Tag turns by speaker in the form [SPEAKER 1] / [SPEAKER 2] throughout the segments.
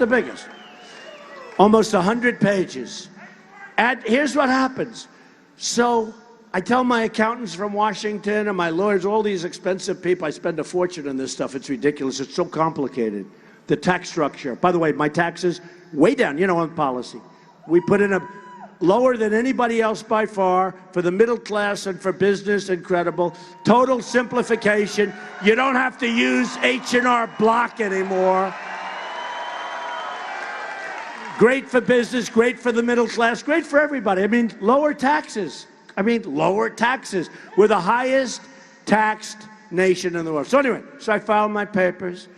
[SPEAKER 1] the biggest. Almost 100 pages. And here's what happens. So I tell my accountants from Washington and my lawyers, all these expensive people, I spend a fortune on this stuff. It's ridiculous. It's so complicated. The tax structure. By the way, my taxes, way down, you know, on policy. We put in a lower than anybody else by far, for the middle class and for business, incredible. Total simplification. You don't have to use H&R Block anymore. Great for business, great for the middle class, great for everybody. I mean, lower taxes. Lower taxes. We're the highest taxed nation in the world. So anyway, so I filed my papers,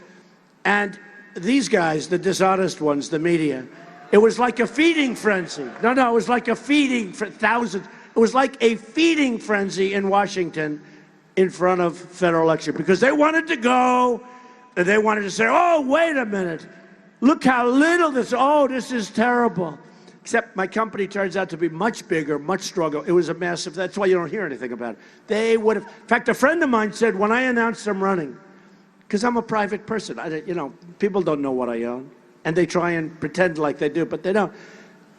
[SPEAKER 1] and these guys, the dishonest ones, the media, it was like a feeding frenzy. No, it was like a feeding for thousands. It was like a feeding frenzy in Washington in front of federal election, because they wanted to go, and they wanted to say, oh, wait a minute. Look how little this, oh, this is terrible. Except my company turns out to be much bigger, much stronger. It was a massive, that's why you don't hear anything about it. They would have, in fact, a friend of mine said when I announced I'm running, because I'm a private person, people don't know what I own, and they try and pretend like they do, but they don't.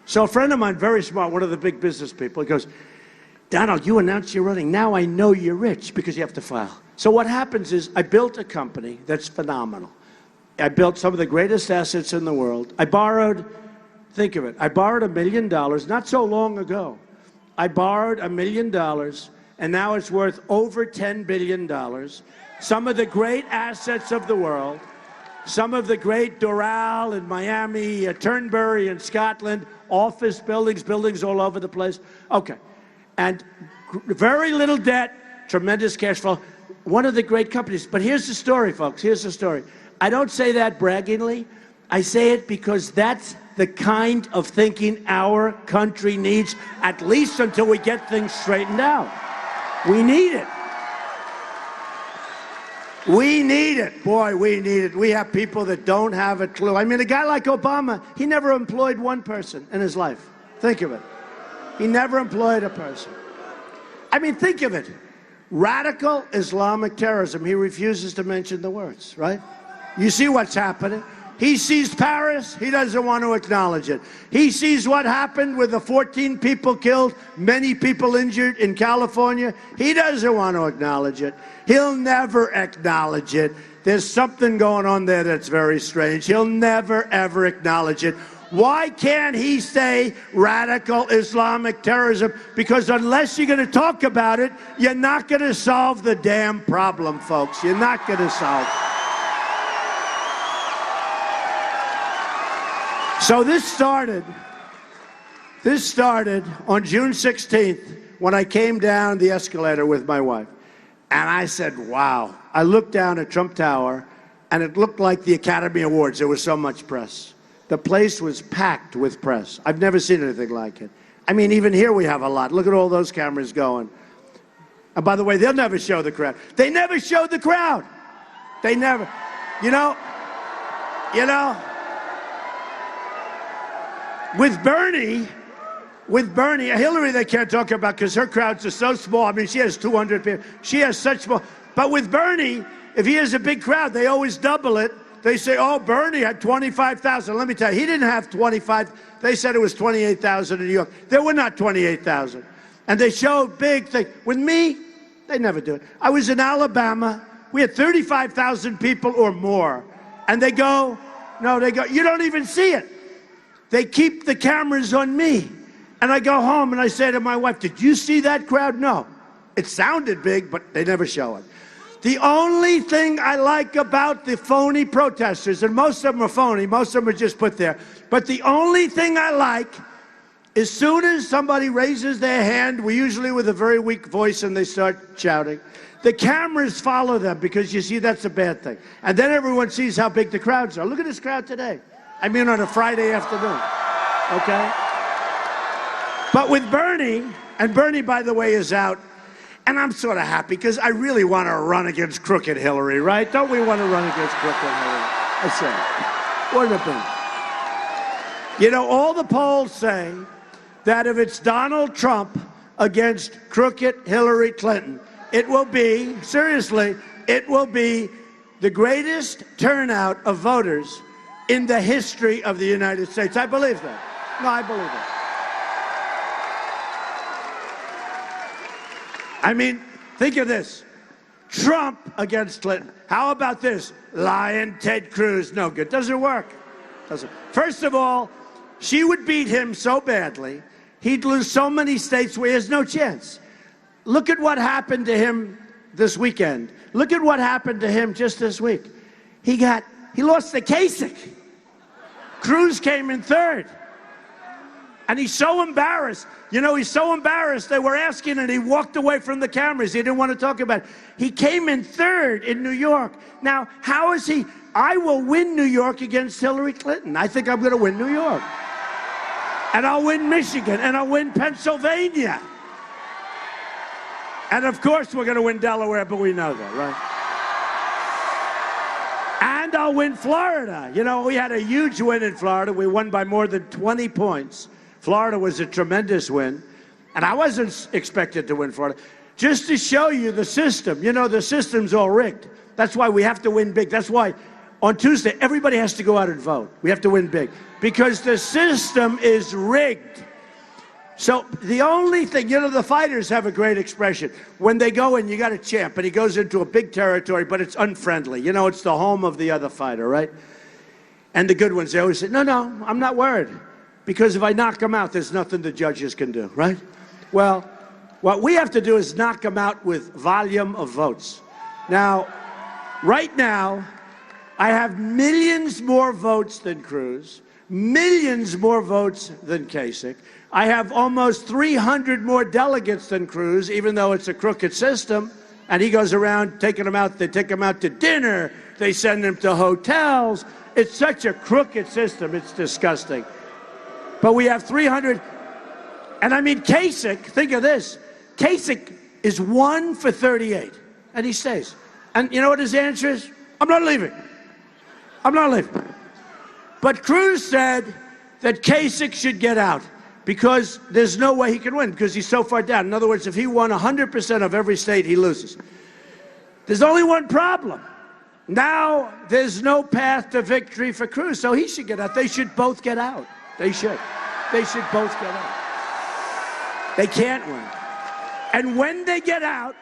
[SPEAKER 1] So a friend of mine, very smart, one of the big business people, he goes, Donald, you announced you're running. Now I know you're rich because you have to file. So what happens is I built a company that's phenomenal. I built some of the greatest assets in the world. I borrowed, think of it, I borrowed $1 million not so long ago. I borrowed $1 million, and now it's worth over $10 billion. Some of the great assets of the world, some of the great Doral in Miami, Turnberry in Scotland, office buildings all over the place. Okay. And very little debt, tremendous cash flow. One of the great companies. But here's the story, folks. Here's the story. I don't say that braggingly. I say it because that's the kind of thinking our country needs, at least until we get things straightened out. We need it. We need it. Boy, we need it. We have people that don't have a clue. I mean, a guy like Obama, he never employed one person in his life. Think of it. He never employed a person. I mean, think of it. Radical Islamic terrorism. He refuses to mention the words, right? You see what's happening. He sees Paris, he doesn't want to acknowledge it. He sees what happened with the 14 people killed, many people injured in California. He doesn't want to acknowledge it. He'll never acknowledge it. There's something going on there that's very strange. He'll never, ever acknowledge it. Why can't he say radical Islamic terrorism? Because unless you're going to talk about it, you're not going to solve the damn problem, folks. You're not going to solve it. So this started on June 16th when I came down the escalator with my wife. And I said, wow. I looked down at Trump Tower, and it looked like the Academy Awards. There was so much press. The place was packed with press. I've never seen anything like it. I mean, even here we have a lot. Look at all those cameras going. And by the way, they'll never show the crowd. They never showed the crowd. They never, you know, with Bernie, Hillary they can't talk about because her crowds are so small. I mean, she has 200 people. She has such small. But with Bernie, if he has a big crowd, they always double it. They say, oh, Bernie had 25,000. Let me tell you, he didn't have 25. They said it was 28,000 in New York. There were not 28,000. And they showed big things. With me, they never do it. I was in Alabama. We had 35,000 people or more. And they go, you don't even see it. They keep the cameras on me. And I go home and I say to my wife, did you see that crowd? No. It sounded big, but they never show it. The only thing I like about the phony protesters, and most of them are phony, most of them are just put there, but the only thing I like, as soon as somebody raises their hand, we usually with a very weak voice and they start shouting, the cameras follow them because you see that's a bad thing. And then everyone sees how big the crowds are. Look at this crowd today. I mean, on a Friday afternoon, okay? But with Bernie, and Bernie, by the way, is out, and I'm sort of happy because I really want to run against crooked Hillary, right? Don't we want to run against crooked Hillary? I say, wouldn't it be? You know, all the polls say that if it's Donald Trump against crooked Hillary Clinton, it will be, seriously, it will be the greatest turnout of voters in the history of the United States. I believe that. No, I believe it. I mean, think of this. Trump against Clinton. How about this? Lying Ted Cruz. No good. Doesn't work. First of all, she would beat him so badly, he'd lose so many states where he has no chance. Look at what happened to him this weekend. Look at what happened to him just this week. He lost to Kasich. Cruz came in third. And he's so embarrassed. You know, he's so embarrassed. They were asking, and he walked away from the cameras. He didn't want to talk about it. He came in third in New York. Now, how is he? I will win New York against Hillary Clinton. I think I'm going to win New York. And I'll win Michigan. And I'll win Pennsylvania. And, of course, we're going to win Delaware, but we know that, right? And I'll win Florida. You know, we had a huge win in Florida. We won by more than 20 points. Florida was a tremendous win, and I wasn't expected to win Florida. Just to show you the system. You know, the system's all rigged. That's why we have to win big. That's why on Tuesday, everybody has to go out and vote. We have to win big because the system is rigged. So the only thing, you know, the fighters have a great expression. When they go in, you got a champ, and he goes into a big territory, but it's unfriendly. You know, it's the home of the other fighter, right? And the good ones, they always say, no, I'm not worried. Because if I knock him out, there's nothing the judges can do, right? Well, what we have to do is knock him out with volume of votes. Now, right now, I have millions more votes than Cruz, millions more votes than Kasich. I have almost 300 more delegates than Cruz, even though it's a crooked system. And he goes around taking them out. They take them out to dinner. They send them to hotels. It's such a crooked system. It's disgusting. But we have 300. And I mean, Kasich, think of this. Kasich is 1 for 38. And he stays. And you know what his answer is? I'm not leaving. I'm not leaving. But Cruz said that Kasich should get out because there's no way he can win because he's so far down. In other words, if he won 100% of every state, he loses. There's only one problem. Now there's no path to victory for Cruz, so he should get out. They should both get out. They should. They should both get out. They can't win. And when they get out,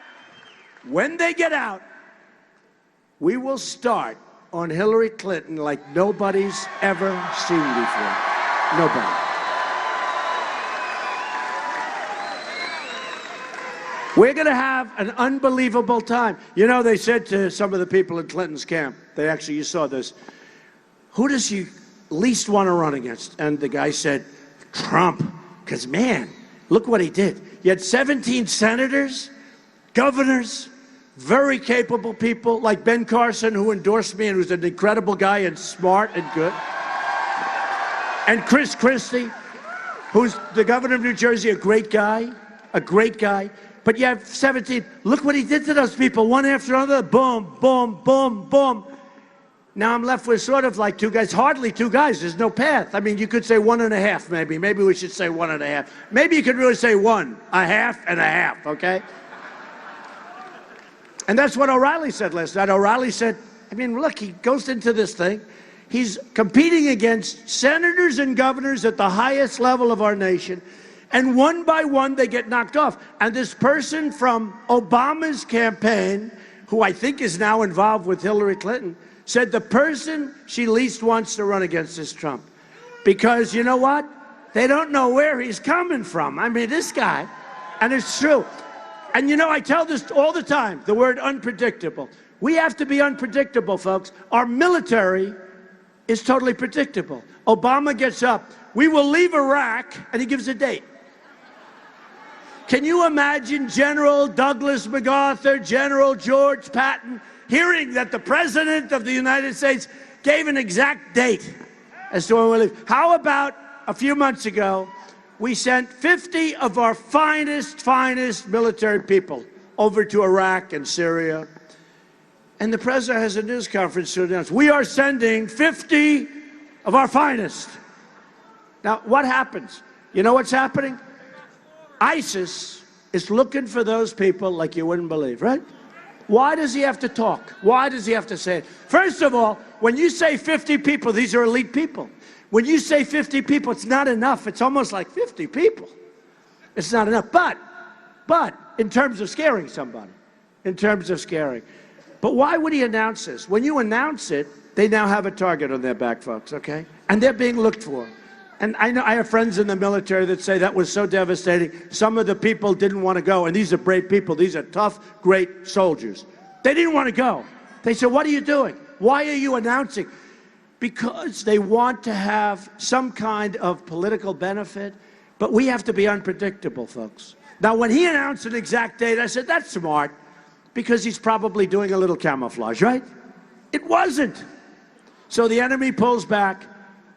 [SPEAKER 1] we will start on Hillary Clinton like nobody's ever seen before. Nobody. We're going to have an unbelievable time. You know, they said to some of the people in Clinton's camp, you saw this, who does he least want to run against? And the guy said, Trump. Because, man, look what he did. You had 17 senators, governors, very capable people like Ben Carson, who endorsed me and who's an incredible guy and smart and good. And Chris Christie, who's the governor of New Jersey, a great guy. But you have 17. Look what he did to those people, one after another. Boom, boom, boom, boom. Now I'm left with sort of like two guys, hardly two guys. There's no path. I mean, you could say 1.5 maybe. Maybe we should say 1.5. Maybe you could really say 1, a half and a half, okay? And that's what O'Reilly said last night. O'Reilly said, I mean, look, he goes into this thing. He's competing against senators and governors at the highest level of our nation. And one by one, they get knocked off. And this person from Obama's campaign, who I think is now involved with Hillary Clinton, said the person she least wants to run against is Trump. Because you know what? They don't know where he's coming from. I mean, this guy, and it's true. And you know, I tell this all the time, the word unpredictable. We have to be unpredictable, folks. Our military is totally predictable. Obama gets up. We will leave Iraq, and he gives a date. Can you imagine General Douglas MacArthur, General George Patton, hearing that the President of the United States gave an exact date as to when we leave? How about a few months ago, we sent 50 of our finest military people over to Iraq and Syria. And the President has a news conference to announce, we are sending 50 of our finest. Now, what happens? You know what's happening? ISIS is looking for those people like you wouldn't believe, right? Why does he have to talk? Why does he have to say it? First of all, when you say 50 people, these are elite people. When you say 50 people, it's not enough. It's almost like 50 people. It's not enough. But in terms of scaring somebody, in terms of scaring. But why would he announce this? When you announce it, they now have a target on their back, folks, okay? And they're being looked for. And I know I have friends in the military that say that was so devastating. Some of the people didn't want to go, and these are brave people. These are tough, great soldiers. They didn't want to go. They said, what are you doing? Why are you announcing? Because they want to have some kind of political benefit, but we have to be unpredictable, folks. Now, when he announced an exact date, I said, that's smart, because he's probably doing a little camouflage, right? It wasn't. So the enemy pulls back,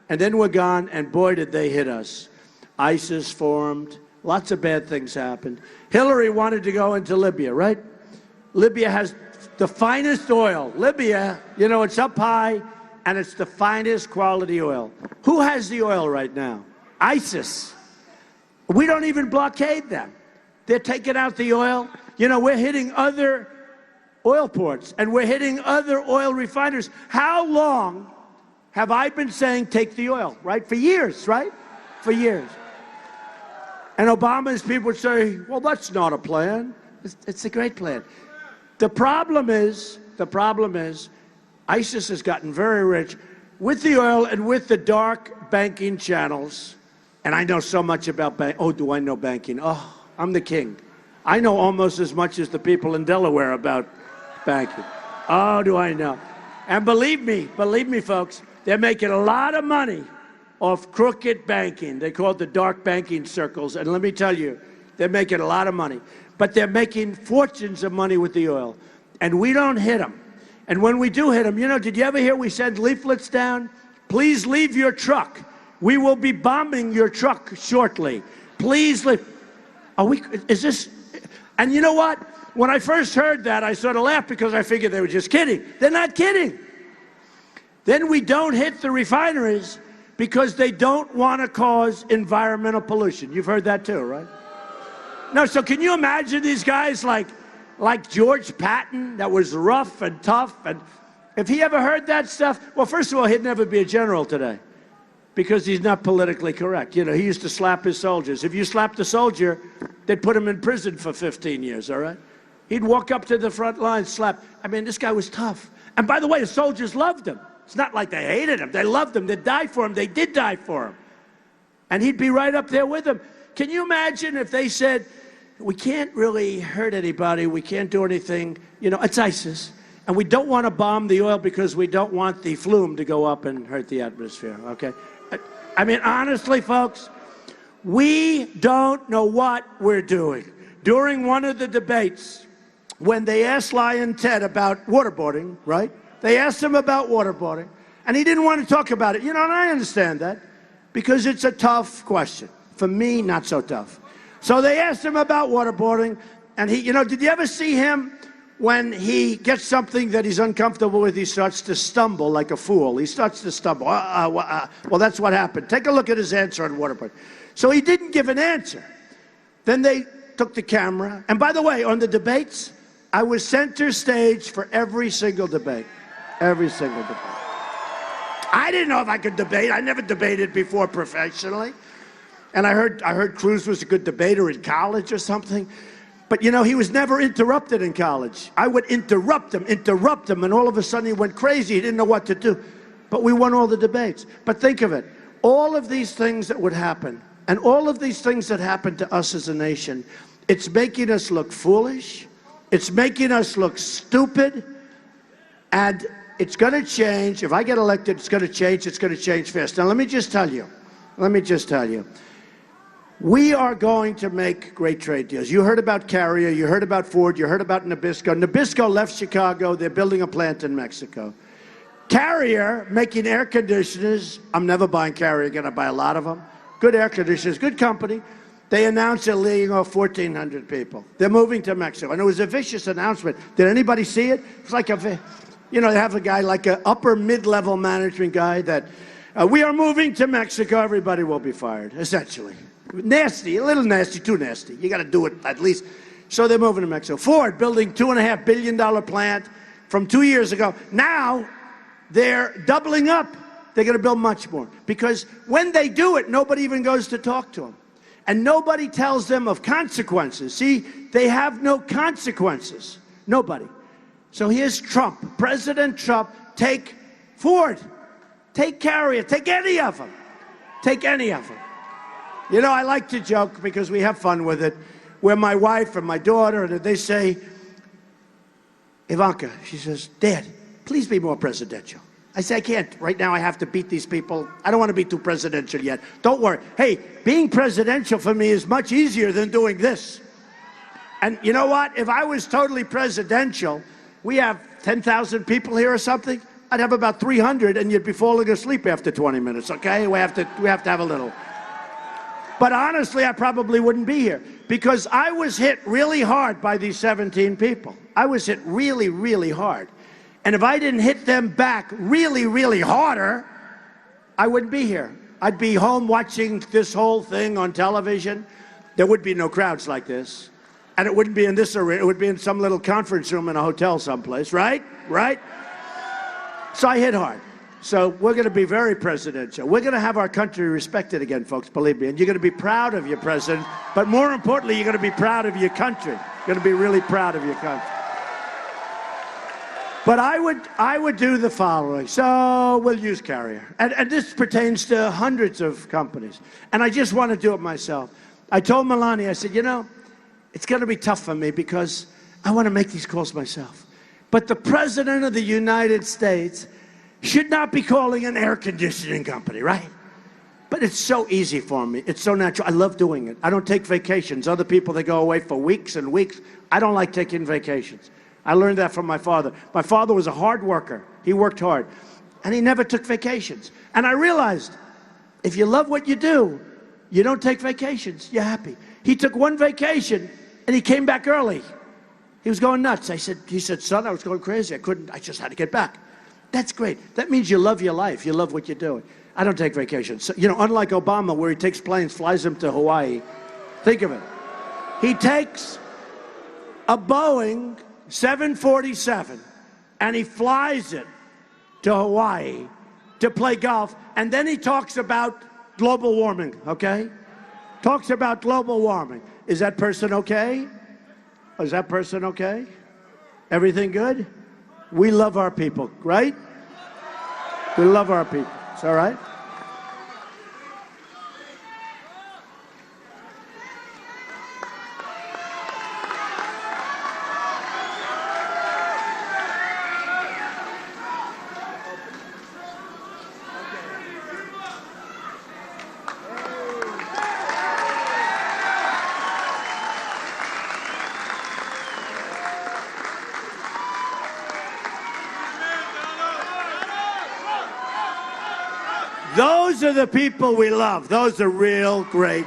[SPEAKER 1] and then we're gone, and boy, did they hit us. ISIS formed. Lots of bad things happened. Hillary wanted to go into Libya, right? Libya has the finest oil. Libya, you know, it's up high, and it's the finest quality oil. Who has the oil right now? ISIS. We don't even blockade them. They're taking out the oil. You know, we're hitting other oil ports, and we're hitting other oil refiners. How long have I been saying take the oil, right? For years, right? For years. And Obama's people would say, well, that's not a plan. It's a great plan. The problem is, ISIS has gotten very rich with the oil and with the dark banking channels. And I know so much about banking. Oh, do I know banking? Oh, I'm the king. I know almost as much as the people in Delaware about banking. Oh, do I know. And believe me, folks, they're making a lot of money off crooked banking. They call it the dark banking circles. And let me tell you, they're making a lot of money. But they're making fortunes of money with the oil. And we don't hit them. And when we do hit them, you know, did you ever hear we send leaflets down? Please leave your truck. We will be bombing your truck shortly. Please leave. Is this? And you know what? When I first heard that, I sort of laughed because I figured they were just kidding. They're not kidding. Then we don't hit the refineries because they don't want to cause environmental pollution. You've heard that too, right? No, so can you imagine these guys like George Patton, that was rough and tough, and if he ever heard that stuff, well, first of all, he'd never be a general today because he's not politically correct. You know, he used to slap his soldiers. If you slapped a soldier, they'd put him in prison for 15 years, all right? He'd walk up to the front line, slap. I mean, this guy was tough. And by the way, the soldiers loved him. It's not like they hated him. They loved him. They'd die for him. They did die for him. And he'd be right up there with them. Can you imagine if they said, we can't really hurt anybody, we can't do anything, you know, it's ISIS, and we don't want to bomb the oil because we don't want the flume to go up and hurt the atmosphere, okay? I mean, honestly, folks, we don't know what we're doing. During one of the debates, when they asked Lion Ted about waterboarding, right? They asked him about waterboarding, and he didn't want to talk about it. You know, and I understand that, because it's a tough question. For me, not so tough. So they asked him about waterboarding, and he, you know, did you ever see him when he gets something that he's uncomfortable with, he starts to stumble like a fool. He starts to stumble. Well, that's what happened. Take a look at his answer on waterboarding. So he didn't give an answer. Then they took the camera, and by the way, on the debates, I was center stage for every single debate. Every single debate. I didn't know if I could debate. I never debated before professionally. And I heard Cruz was a good debater in college or something. But, you know, he was never interrupted in college. I would interrupt him, and all of a sudden he went crazy. He didn't know what to do. But we won all the debates. But think of it. All of these things that would happen, and all of these things that happened to us as a nation, it's making us look foolish. It's making us look stupid. And it's going to change. If I get elected, it's going to change. It's going to change fast. Now, let me just tell you. We are going to make great trade deals. You heard about Carrier. You heard about Ford. You heard about Nabisco. Nabisco left Chicago. They're building a plant in Mexico. Carrier, making air conditioners. I'm never buying Carrier again. I buy a lot of them. Good air conditioners. Good company. They announced they're laying off 1,400 people. They're moving to Mexico. And it was a vicious announcement. Did anybody see it? It's like you know, they have a guy like an upper mid-level management guy that we are moving to Mexico. Everybody will be fired, essentially. Nasty, a little nasty, too nasty. You got to do it at least. So they're moving to Mexico. Ford building $2.5 billion plant from 2 years ago. Now they're doubling up. They're going to build much more. Because when they do it, nobody even goes to talk to them. And nobody tells them of consequences. See, they have no consequences. Nobody. So here's Trump. President Trump, take Ford. Take Carrier. Take any of them. Take any of them. You know, I like to joke because we have fun with it. Where my wife and my daughter, and they say, Ivanka, she says, Dad, please be more presidential. I say, I can't. Right now I have to beat these people. I don't want to be too presidential yet. Don't worry. Hey, being presidential for me is much easier than doing this. And you know what? If I was totally presidential, we have 10,000 people here or something, I'd have about 300 and you'd be falling asleep after 20 minutes, okay? We have to have a little. But honestly, I probably wouldn't be here because I was hit really hard by these 17 people. I was hit really, really hard. And if I didn't hit them back really, really harder, I wouldn't be here. I'd be home watching this whole thing on television. There would be no crowds like this. And it wouldn't be in this arena. It would be in some little conference room in a hotel someplace, right? Right? So I hit hard. So we're going to be very presidential. We're going to have our country respected again, folks, believe me. And you're going to be proud of your president. But more importantly, you're going to be proud of your country. You're going to be really proud of your country. But I would do the following. So we'll use Carrier. And this pertains to hundreds of companies. And I just want to do it myself. I told Melania, I said, you know, it's going to be tough for me because I want to make these calls myself. But the President of the United States should not be calling an air conditioning company, right? But it's so easy for me. It's so natural. I love doing it. I don't take vacations. Other people, they go away for weeks and weeks. I don't like taking vacations. I learned that from my father. My father was a hard worker. He worked hard. And he never took vacations. And I realized, if you love what you do, you don't take vacations. You're happy. He took one vacation, and he came back early. He was going nuts. He said, son, I was going crazy. I just had to get back. That's great. That means you love your life. You love what you're doing. I don't take vacations. So, you know, unlike Obama, where he takes planes, flies them to Hawaii. Think of it. He takes a Boeing 747, and he flies it to Hawaii to play golf, and then he talks about global warming, okay? Talks about global warming. Is that person okay? Is that person okay? Everything good? We love our people, right? We love our people. It's all right? Those are the people we love. Those are real great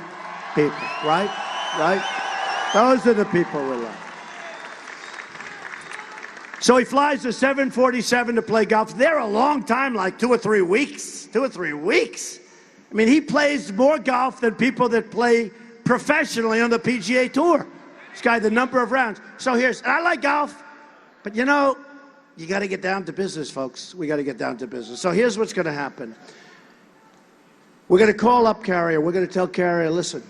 [SPEAKER 1] people, right? Right? Those are the people we love. So he flies the 747 to play golf. They're a long time, like 2 or 3 weeks. 2 or 3 weeks. I mean, he plays more golf than people that play professionally on the PGA Tour. This guy, the number of rounds. So and I like golf, but you know, you got to get down to business, folks. We got to get down to business. So here's what's going to happen. We're going to call up Carrier. We're going to tell Carrier, listen,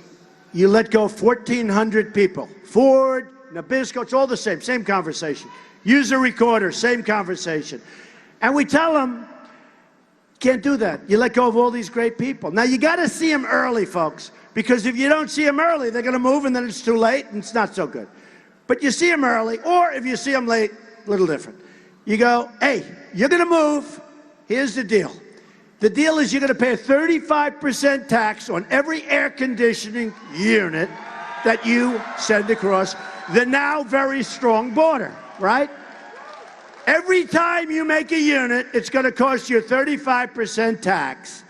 [SPEAKER 1] you let go 1,400 people. Ford, Nabisco, it's all the same conversation. User recorder, same conversation. And we tell them, can't do that. You let go of all these great people. Now, you got to see them early, folks, because if you don't see them early, they're going to move, and then it's too late, and it's not so good. But you see them early, or if you see them late, a little different. You go, hey, you're going to move. Here's the deal. The deal is you're going to pay a 35% tax on every air conditioning unit that you send across the now very strong border, right? Every time you make a unit, it's going to cost you a 35% tax.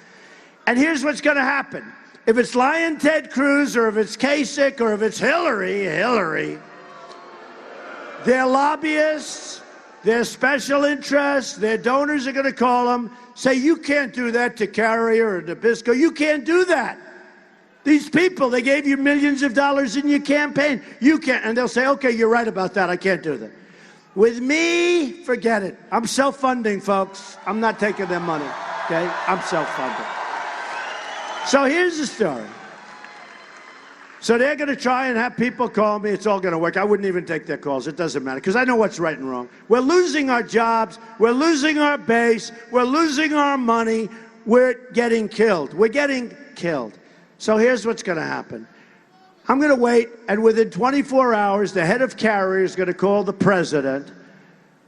[SPEAKER 1] And here's what's going to happen. If it's Lion Ted Cruz, or if it's Kasich, or if it's Hillary, their lobbyists, their special interests, their donors are going to call them, say, you can't do that to Carrier or Nabisco. You can't do that. These people, they gave you millions of dollars in your campaign. You can't, and they'll say, okay, you're right about that. I can't do that. With me, forget it. I'm self-funding, folks. I'm not taking their money, okay? I'm self-funding. So here's the story. So they're going to try and have people call me. It's all going to work. I wouldn't even take their calls. It doesn't matter because I know what's right and wrong. We're losing our jobs. We're losing our base. We're losing our money. We're getting killed. We're getting killed. So here's what's going to happen. I'm going to wait, and within 24 hours, the head of carrier is going to call the president.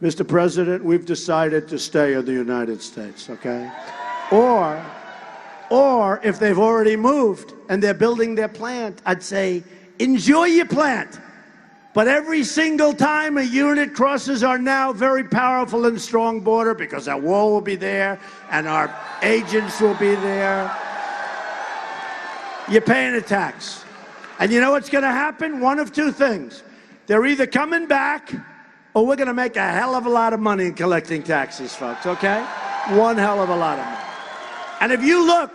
[SPEAKER 1] Mr. President, we've decided to stay in the United States, okay? Or if they've already moved and they're building their plant, I'd say, enjoy your plant. But every single time a unit crosses our now very powerful and strong border, because our wall will be there and our agents will be there, you're paying a tax. And you know what's going to happen? One of two things. They're either coming back or we're going to make a hell of a lot of money in collecting taxes, folks, okay? One hell of a lot of money. And if you look,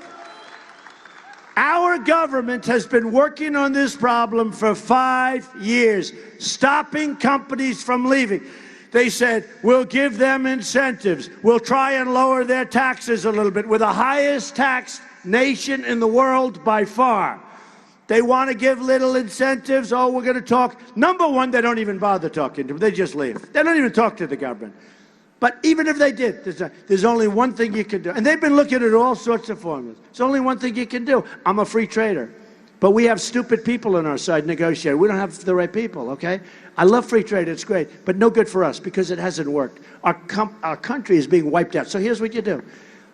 [SPEAKER 1] our government has been working on this problem for 5 years, stopping companies from leaving. They said, we'll give them incentives. We'll try and lower their taxes a little bit. We're the highest taxed nation in the world by far. They want to give little incentives. Oh, we're going to talk. Number one, they don't even bother talking to them. They just leave. They don't even talk to the government. But even if they did, there's only one thing you can do. And they've been looking at all sorts of formulas. There's only one thing you can do. I'm a free trader. But we have stupid people on our side negotiating. We don't have the right people, okay? I love free trade. It's great. But no good for us because it hasn't worked. Our country is being wiped out. So here's what you do.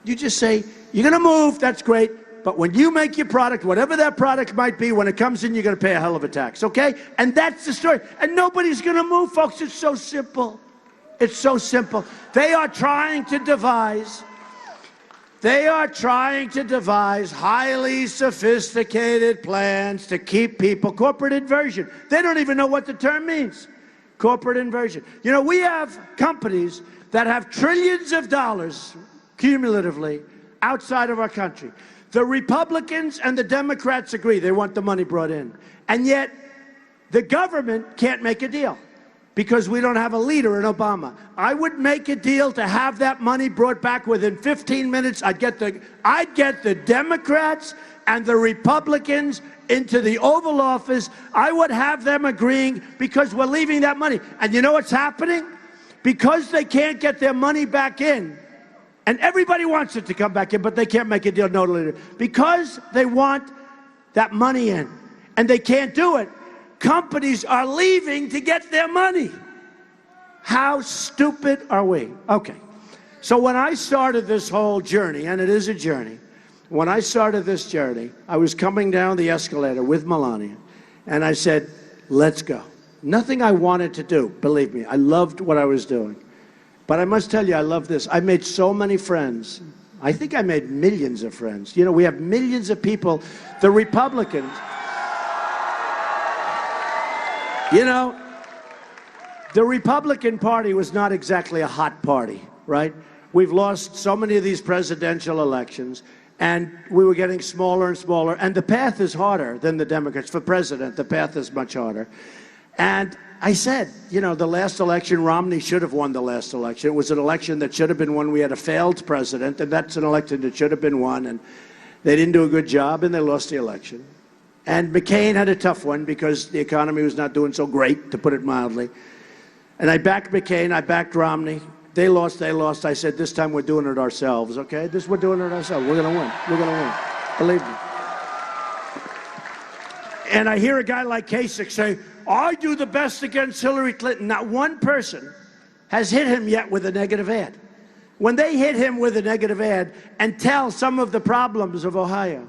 [SPEAKER 1] You just say, you're going to move. That's great. But when you make your product, whatever that product might be, when it comes in, you're going to pay a hell of a tax, okay? And that's the story. And nobody's going to move, folks. It's so simple. It's so simple. They are trying to devise highly sophisticated plans to keep people. Corporate inversion. They don't even know what the term means. Corporate inversion. You know, we have companies that have trillions of dollars cumulatively outside of our country. The Republicans and the Democrats agree. They want the money brought in. And yet, the government can't make a deal because we don't have a leader in Obama. I would make a deal to have that money brought back within 15 minutes. I'd get the Democrats and the Republicans into the Oval Office. I would have them agreeing because we're leaving that money. And you know what's happening? Because they can't get their money back in, and everybody wants it to come back in, but they can't make a deal, no leader. Because they want that money in, and they can't do it, companies are leaving to get their money. How stupid are we? Okay. So when I started this whole journey, and it is a journey, when I started this journey, I was coming down the escalator with Melania, and I said, let's go. Nothing I wanted to do, believe me. I loved what I was doing. But I must tell you, I love this. I made so many friends. I think I made millions of friends. You know, we have millions of people. The Republicans, you know, the Republican Party was not exactly a hot party, right? We've lost so many of these presidential elections, and we were getting smaller and smaller. And the path is harder than the Democrats. For president, the path is much harder. And I said, you know, the last election, Romney should have won the last election. It was an election that should have been won. We had a failed president, and that's an election that should have been won. And they didn't do a good job, and they lost the election. And McCain had a tough one because the economy was not doing so great, to put it mildly. And I backed McCain. I backed Romney. They lost. I said, this time we're doing it ourselves, okay? We're doing it ourselves. We're going to win. We're going to win. Believe me. And I hear a guy like Kasich say, I do the best against Hillary Clinton. Not one person has hit him yet with a negative ad. When they hit him with a negative ad and tell some of the problems of Ohio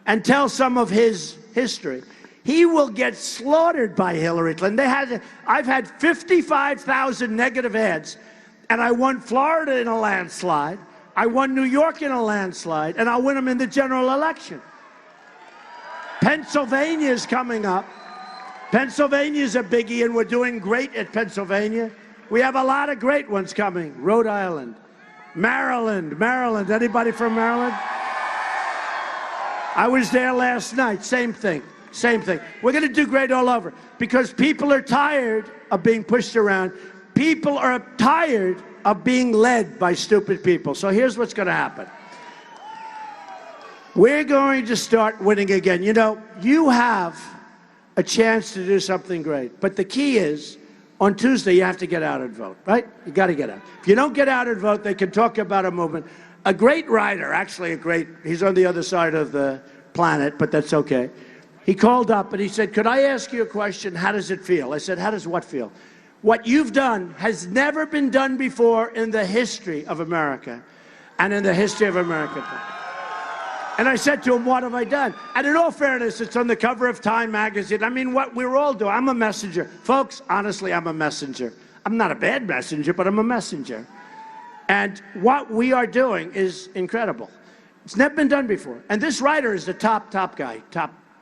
[SPEAKER 1] and tell some of his history, he will get slaughtered by Hillary Clinton. I've had 55,000 negative ads, and I won Florida in a landslide. I won New York in a landslide, and I'll win them in the general election. Pennsylvania is coming up. Pennsylvania's a biggie, and we're doing great at Pennsylvania. We have a lot of great ones coming. Rhode Island, Maryland. Anybody from Maryland? I was there last night. Same thing. Same thing. We're going to do great all over because people are tired of being pushed around. People are tired of being led by stupid people. So here's what's going to happen. We're going to start winning again. You know, you have a chance to do something great. But the key is, on Tuesday, you have to get out and vote, right? You got to get out. If you don't get out and vote, they can talk about a movement. A great writer, actually he's on the other side of the planet, but that's okay. He called up and he said, could I ask you a question? How does it feel? I said, how does what feel? What you've done has never been done before in the history of America and in the history of America. And I said to him, what have I done? And in all fairness, it's on the cover of Time magazine. I mean, what we're all doing. I'm a messenger. Folks, honestly, I'm a messenger. I'm not a bad messenger, but I'm a messenger. And what we are doing is incredible. It's never been done before. And this writer is the top guy,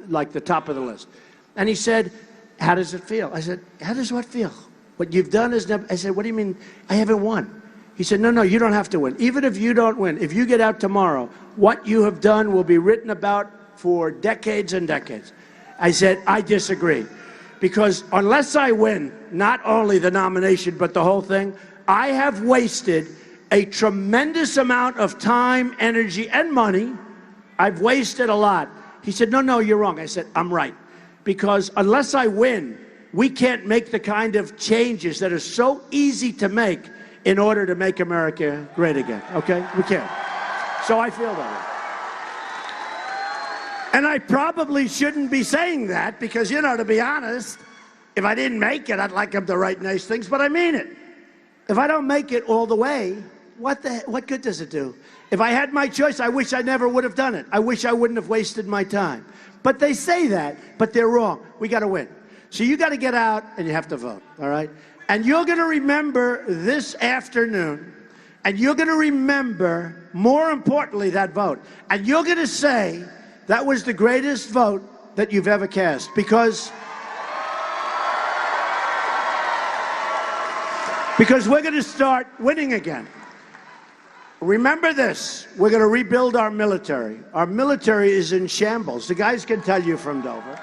[SPEAKER 1] like the top of the list. And he said, how does it feel? I said, how does what feel? What you've done is never. I said, what do you mean? I haven't won. He said, no, you don't have to win. Even if you don't win, if you get out tomorrow, what you have done will be written about for decades and decades. I said, I disagree. Because unless I win, not only the nomination, but the whole thing, I have wasted a tremendous amount of time, energy, and money. I've wasted a lot. He said, no, you're wrong. I said, I'm right. Because unless I win, we can't make the kind of changes that are so easy to make in order to make America great again, okay? We can't. So I feel that way. And I probably shouldn't be saying that because, you know, to be honest, if I didn't make it, I'd like them to write nice things, but I mean it. If I don't make it all the way, what good does it do? If I had my choice, I wish I never would have done it. I wish I wouldn't have wasted my time. But they say that, but they're wrong. We got to win. So you got to get out and you have to vote, all right? And you're going to remember this afternoon, and you're going to remember, more importantly, that vote. And you're going to say that was the greatest vote that you've ever cast, because we're going to start winning again. Remember this, we're going to rebuild our military. Our military is in shambles. The guys can tell you from Dover.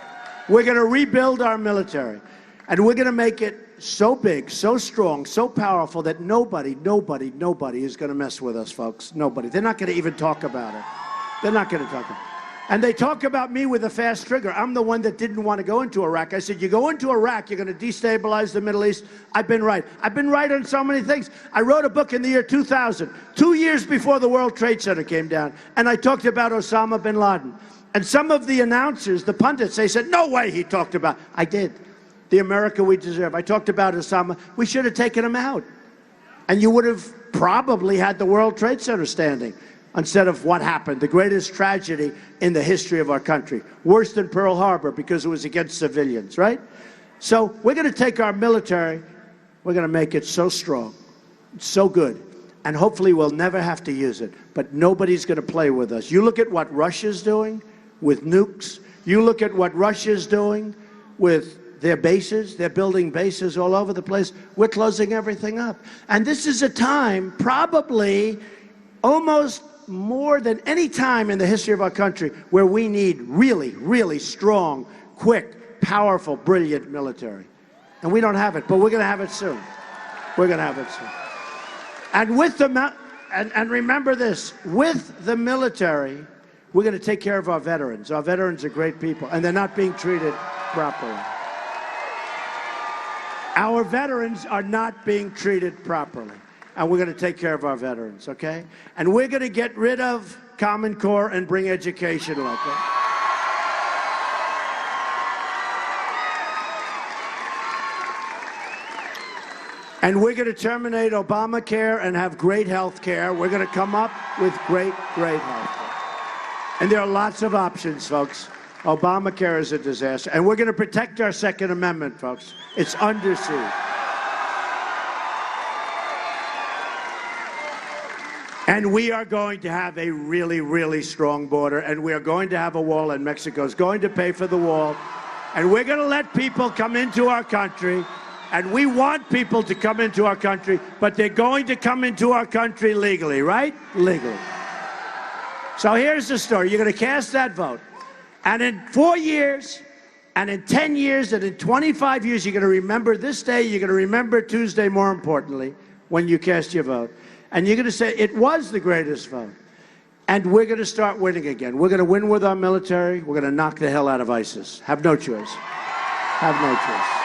[SPEAKER 1] We're going to rebuild our military, and we're going to make it so big, so strong, so powerful that nobody is going to mess with us, folks. Nobody. They're not going to even talk about it. They're not going to talk about it. And they talk about me with a fast trigger. I'm the one that didn't want to go into Iraq. I said, you go into Iraq, you're going to destabilize the Middle East. I've been right. I've been right on so many things. I wrote a book in the year 2000, 2 years before the World Trade Center came down, and I talked about Osama bin Laden. And some of the announcers, the pundits, they said, no way he talked about. I did. The America we deserve. I talked about Osama. We should have taken him out. And you would have probably had the World Trade Center standing instead of what happened, the greatest tragedy in the history of our country. Worse than Pearl Harbor because it was against civilians, right? So we're going to take our military, we're going to make it so strong, so good, and hopefully we'll never have to use it. But nobody's going to play with us. You look at what Russia's doing with nukes. You look at what Russia's doing with their bases. They're building bases all over the place. We're closing everything up. And this is a time, probably almost more than any time in the history of our country, where we need really strong, quick, powerful, brilliant military. And we don't have it, but we're going to have it soon. We're going to have it soon. And with the and remember this, with the military, we're going to take care of our veterans. Our veterans are great people, and they're not being treated properly. Our veterans are not being treated properly, and we're going to take care of our veterans, okay? And we're going to get rid of Common Core and bring education local. And we're going to terminate Obamacare and have great health care. We're going to come up with great health care. And there are lots of options, folks. Obamacare is a disaster. And we're going to protect our Second Amendment, folks. It's under siege. And we are going to have a really strong border, and we are going to have a wall, and Mexico is going to pay for the wall. And we're going to let people come into our country, and we want people to come into our country, but they're going to come into our country legally, right? Legally. So here's the story. You're going to cast that vote. And in 4 years, and in 10 years, and in 25 years, you're going to remember this day. You're going to remember Tuesday, more importantly, when you cast your vote. And you're going to say, it was the greatest vote. And we're going to start winning again. We're going to win with our military. We're going to knock the hell out of ISIS. Have no choice. Have no choice.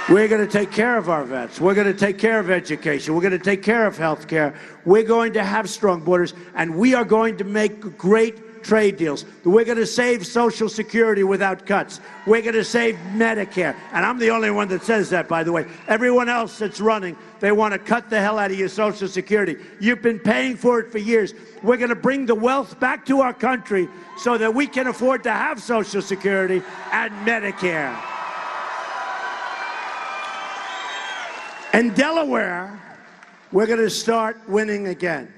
[SPEAKER 1] We're going to take care of our vets. We're going to take care of education. We're going to take care of health care. We're going to have strong borders, and we are going to make great trade deals. We're going to save Social Security without cuts. We're going to save Medicare. And I'm the only one that says that, by the way. Everyone else that's running, they want to cut the hell out of your Social Security. You've been paying for it for years. We're going to bring the wealth back to our country so that we can afford to have Social Security and Medicare. In Delaware, we're going to start winning again.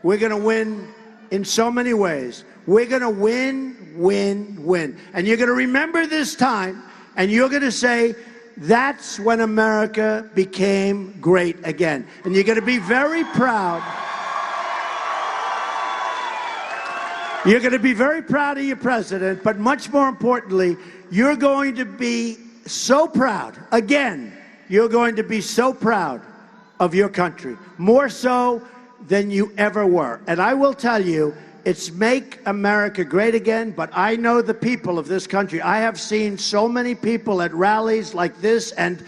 [SPEAKER 1] We're going to win in so many ways. We're going to win, win, win. And you're going to remember this time, and you're going to say, that's when America became great again. And you're going to be very proud. You're going to be very proud of your president, but much more importantly, you're going to be so proud, again, you're going to be so proud of your country, more so than you ever were. And I will tell you, it's Make America Great Again, but I know the people of this country. I have seen so many people at rallies like this and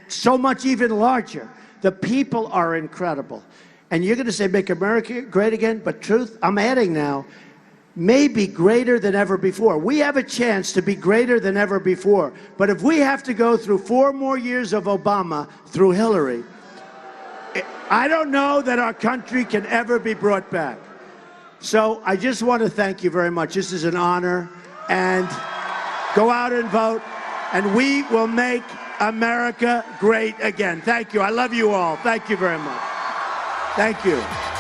[SPEAKER 1] so much even larger. The people are incredible. And you're going to say, Make America Great Again, but truth, I'm adding now, maybe greater than ever before. We have a chance to be greater than ever before. But if we have to go through 4 more years of Obama through Hillary, I don't know that our country can ever be brought back. So I just want to thank you very much. This is an honor. And go out and vote, and we will make America great again. Thank you. I love you all. Thank you very much. Thank you.